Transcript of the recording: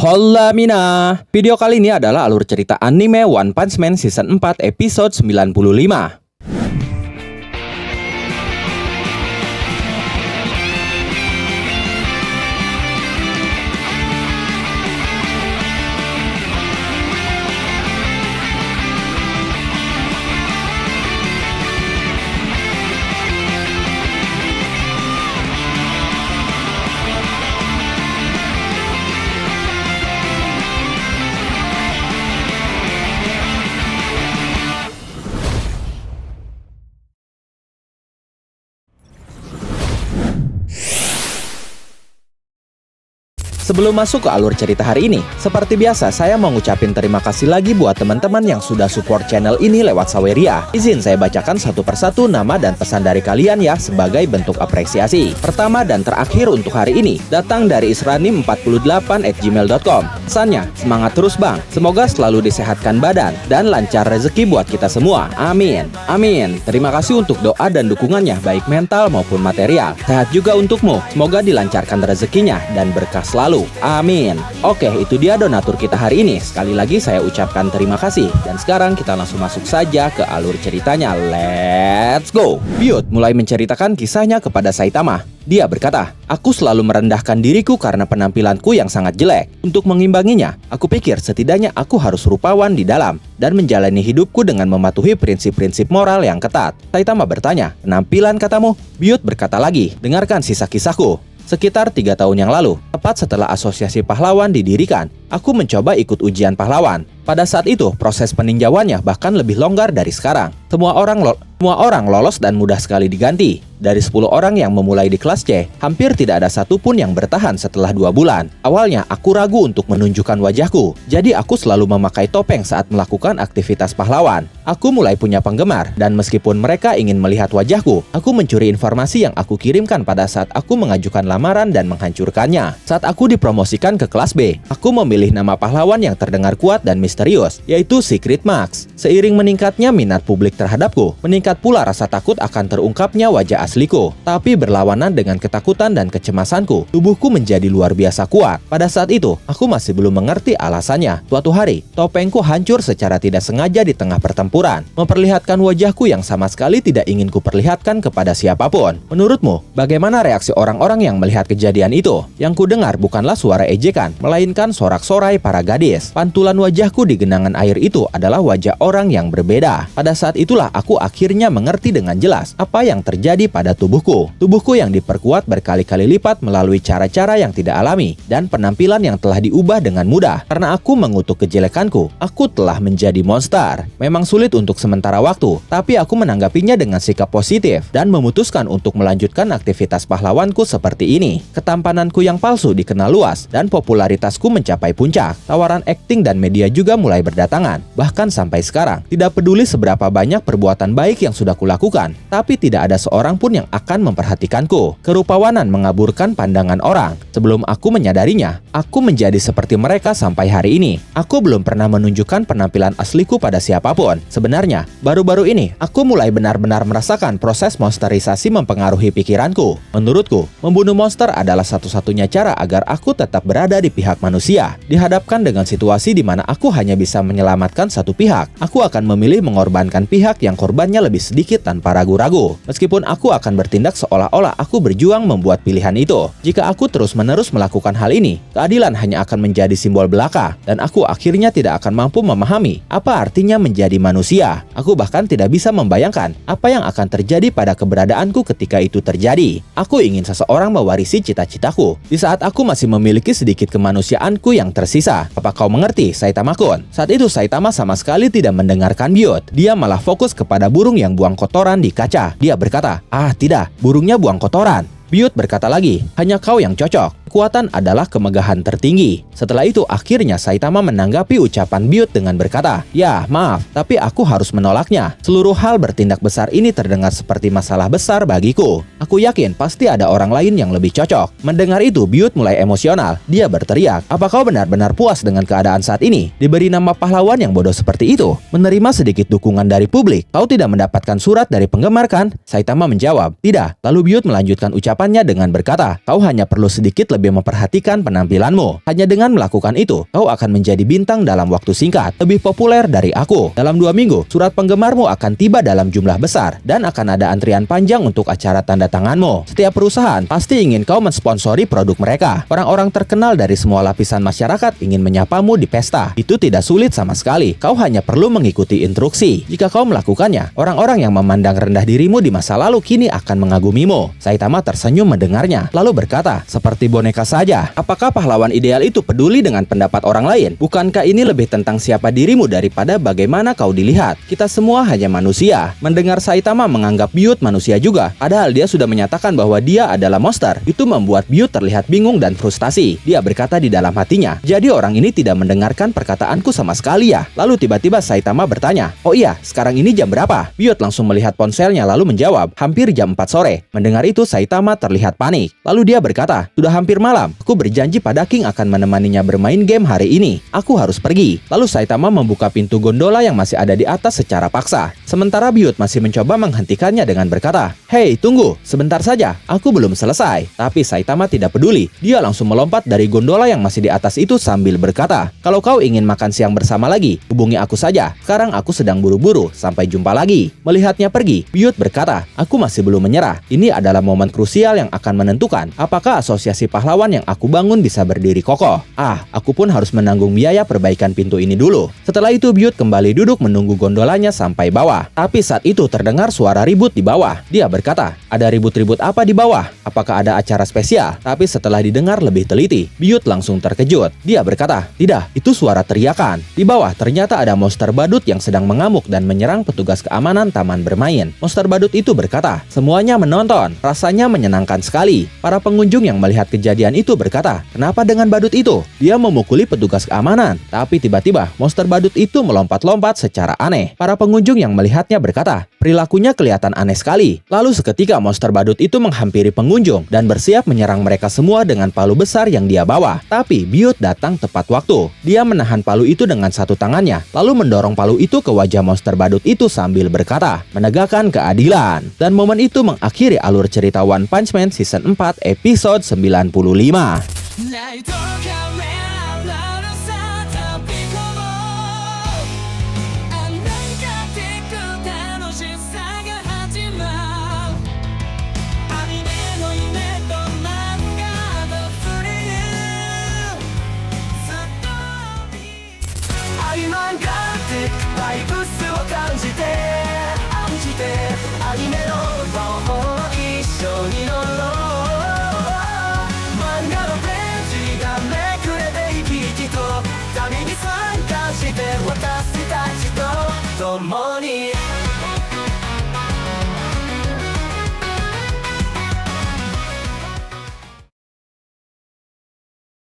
Hola Mina. Video kali ini adalah alur cerita anime One Punch Man Season 4 episode 95. Sebelum masuk ke alur cerita hari ini, seperti biasa saya mau ngucapin terima kasih lagi buat teman-teman yang sudah support channel ini lewat Saweria. Izin saya bacakan satu persatu nama dan pesan dari kalian ya sebagai bentuk apresiasi. Pertama dan terakhir untuk hari ini, datang dari isranim48@gmail.com. Pesannya, semangat terus bang, semoga selalu disehatkan badan dan lancar rezeki buat kita semua. Amin. Amin. Terima kasih untuk doa dan dukungannya baik mental maupun material. Sehat juga untukmu, semoga dilancarkan rezekinya dan berkah selalu. Amin. Oke, itu dia donatur kita hari ini. Sekali lagi saya ucapkan terima kasih. Dan sekarang kita langsung masuk saja ke alur ceritanya. Let's go. Biyut mulai menceritakan kisahnya kepada Saitama. Dia berkata, "Aku selalu merendahkan diriku karena penampilanku yang sangat jelek. Untuk mengimbanginya, aku pikir setidaknya aku harus rupawan di dalam dan menjalani hidupku dengan mematuhi prinsip-prinsip moral yang ketat." Saitama bertanya, "Penampilan katamu?" Biyut berkata lagi, "Dengarkan sisa kisahku. Sekitar 3 tahun yang lalu, tepat setelah asosiasi pahlawan didirikan, aku mencoba ikut ujian pahlawan. Pada saat itu, proses peninjauannya bahkan lebih longgar dari sekarang. Semua orang lolos dan mudah sekali diganti. Dari 10 orang yang memulai di kelas C, hampir tidak ada satupun yang bertahan setelah 2 bulan. Awalnya, aku ragu untuk menunjukkan wajahku, jadi aku selalu memakai topeng saat melakukan aktivitas pahlawan. Aku mulai punya penggemar, dan meskipun mereka ingin melihat wajahku, aku mencuri informasi yang aku kirimkan pada saat aku mengajukan lamaran dan menghancurkannya. Saat aku dipromosikan ke kelas B, aku memilih nama pahlawan yang terdengar kuat dan misterius, yaitu Secret Max. Seiring meningkatnya minat publik terhadapku, meningkat pula rasa takut akan terungkapnya wajah asliku. Tapi berlawanan dengan ketakutan dan kecemasanku, tubuhku menjadi luar biasa kuat. Pada saat itu, aku masih belum mengerti alasannya. Suatu hari, topengku hancur secara tidak sengaja di tengah pertempuran, memperlihatkan wajahku yang sama sekali tidak ingin kuperlihatkan kepada siapapun. Menurutmu, bagaimana reaksi orang-orang yang melihat kejadian itu? Yang kudengar bukanlah suara ejekan, melainkan sorak-sorai para gadis. Pantulan wajahku di genangan air itu adalah wajah orang yang berbeda. Pada saat itulah aku akhirnya mengerti dengan jelas apa yang terjadi pada tubuhku. Tubuhku yang diperkuat berkali-kali lipat melalui cara-cara yang tidak alami dan penampilan yang telah diubah dengan mudah. Karena aku mengutuk kejelekanku, aku telah menjadi monster. Memang sulit untuk sementara waktu, tapi aku menanggapinya dengan sikap positif dan memutuskan untuk melanjutkan aktivitas pahlawanku seperti ini. Ketampananku yang palsu dikenal luas dan popularitasku mencapai puncak. Tawaran akting dan media juga mulai berdatangan. Bahkan sampai sekarang, tidak peduli seberapa banyak perbuatan baik yang sudah kulakukan, tapi tidak ada seorang pun yang akan memperhatikanku. Kerupawanan mengaburkan pandangan orang. Sebelum aku menyadarinya, aku menjadi seperti mereka sampai hari ini. Aku belum pernah menunjukkan penampilan asliku pada siapapun. Sebenarnya, baru-baru ini, aku mulai benar-benar merasakan proses monsterisasi mempengaruhi pikiranku. Menurutku, membunuh monster adalah satu-satunya cara agar aku tetap berada di pihak manusia. Dihadapkan dengan situasi di mana aku hanya bisa menyelamatkan satu pihak, aku akan memilih mengorbankan pihak yang korbannya lebih sedikit tanpa ragu-ragu. Meskipun aku akan bertindak seolah-olah aku berjuang membuat pilihan itu. Jika aku terus-menerus melakukan hal ini, keadilan hanya akan menjadi simbol belaka, dan aku akhirnya tidak akan mampu memahami apa artinya menjadi manusia. Aku bahkan tidak bisa membayangkan apa yang akan terjadi pada keberadaanku ketika itu terjadi. Aku ingin seseorang mewarisi cita-citaku di saat aku masih memiliki sedikit kemanusiaanku yang tersisa. Apa kau mengerti, Saitama-kun? Saat itu Saitama sama sekali tidak mendengarkan Biyut. Dia malah fokus kepada burung yang buang kotoran di kaca. Dia berkata, "Ah tidak, burungnya buang kotoran." Biyut berkata lagi, "Hanya kau yang cocok. Kekuatan adalah kemegahan tertinggi." Setelah itu akhirnya Saitama menanggapi ucapan Biyut dengan berkata, "Ya, maaf, tapi aku harus menolaknya. Seluruh hal bertindak besar ini terdengar seperti masalah besar bagiku. Aku yakin pasti ada orang lain yang lebih cocok." Mendengar itu, Biyut mulai emosional. Dia berteriak, "Apa kau benar-benar puas dengan keadaan saat ini? Diberi nama pahlawan yang bodoh seperti itu? Menerima sedikit dukungan dari publik? Kau tidak mendapatkan surat dari penggemar kan?" Saitama menjawab, "Tidak." Lalu Biyut melanjutkan ucapan depannya dengan berkata, kau hanya perlu sedikit lebih memperhatikan penampilanmu. Hanya dengan melakukan itu, kau akan menjadi bintang dalam waktu singkat, lebih populer dari aku. Dalam 2 minggu, surat penggemarmu akan tiba dalam jumlah besar, dan akan ada antrian panjang untuk acara tanda tanganmu. Setiap perusahaan pasti ingin kau mensponsori produk mereka. Orang-orang terkenal dari semua lapisan masyarakat ingin menyapamu di pesta. Itu tidak sulit sama sekali. Kau hanya perlu mengikuti instruksi. Jika kau melakukannya, orang-orang yang memandang rendah dirimu di masa lalu kini akan mengagumimu. Saitama tersenyum mendengarnya, lalu berkata, seperti boneka saja. Apakah pahlawan ideal itu peduli dengan pendapat orang lain? Bukankah ini lebih tentang siapa dirimu daripada bagaimana kau dilihat? Kita semua hanya manusia. Mendengar Saitama menganggap Biyut manusia juga, padahal dia sudah menyatakan bahwa dia adalah monster. Itu membuat Biyut terlihat bingung dan frustasi. Dia berkata di dalam hatinya, jadi orang ini tidak mendengarkan perkataanku sama sekali ya? Lalu tiba-tiba Saitama bertanya, oh iya, sekarang ini jam berapa? Biyut langsung melihat ponselnya lalu menjawab, hampir jam 4 sore. Mendengar itu Saitama terlihat panik. Lalu dia berkata, sudah hampir malam. Aku berjanji pada King akan menemaninya bermain game hari ini. Aku harus pergi. Lalu Saitama membuka pintu gondola yang masih ada di atas secara paksa. Sementara Biyut masih mencoba menghentikannya dengan berkata, hei, tunggu, sebentar saja, aku belum selesai. Tapi Saitama tidak peduli. Dia langsung melompat dari gondola yang masih di atas itu sambil berkata, kalau kau ingin makan siang bersama lagi, hubungi aku saja. Sekarang aku sedang buru-buru. Sampai jumpa lagi. Melihatnya pergi, Biyut berkata, aku masih belum menyerah. Ini adalah momen krusial yang akan menentukan apakah asosiasi pahlawan yang aku bangun bisa berdiri kokoh. Aku pun harus menanggung biaya perbaikan pintu ini dulu. Setelah itu Biyut kembali duduk menunggu gondolanya sampai bawah. Tapi saat itu terdengar suara ribut di bawah. Dia berkata, ada ribut-ribut apa di bawah? Apakah ada acara spesial? Tapi setelah didengar lebih teliti, Biyut langsung terkejut. Dia berkata, tidak, itu suara teriakan. Di bawah ternyata ada monster badut yang sedang mengamuk dan menyerang petugas keamanan taman bermain. Monster badut itu berkata, semuanya menonton. Rasanya menyenangkan sekali. Para pengunjung yang melihat kejadian itu berkata, kenapa dengan badut itu? Dia memukuli petugas keamanan. Tapi tiba-tiba monster badut itu melompat-lompat secara aneh. Para pengunjung yang melihatnya berkata, perilakunya kelihatan aneh sekali. Lalu seketika monster badut itu menghampiri pengunjung dan bersiap menyerang mereka semua dengan palu besar yang dia bawa. Tapi Biyut datang tepat waktu. Dia menahan palu itu dengan satu tangannya, lalu mendorong palu itu ke wajah monster badut itu sambil berkata, menegakkan keadilan. Dan momen itu mengakhiri alur cerita One Punch Man Season 4 episode 95.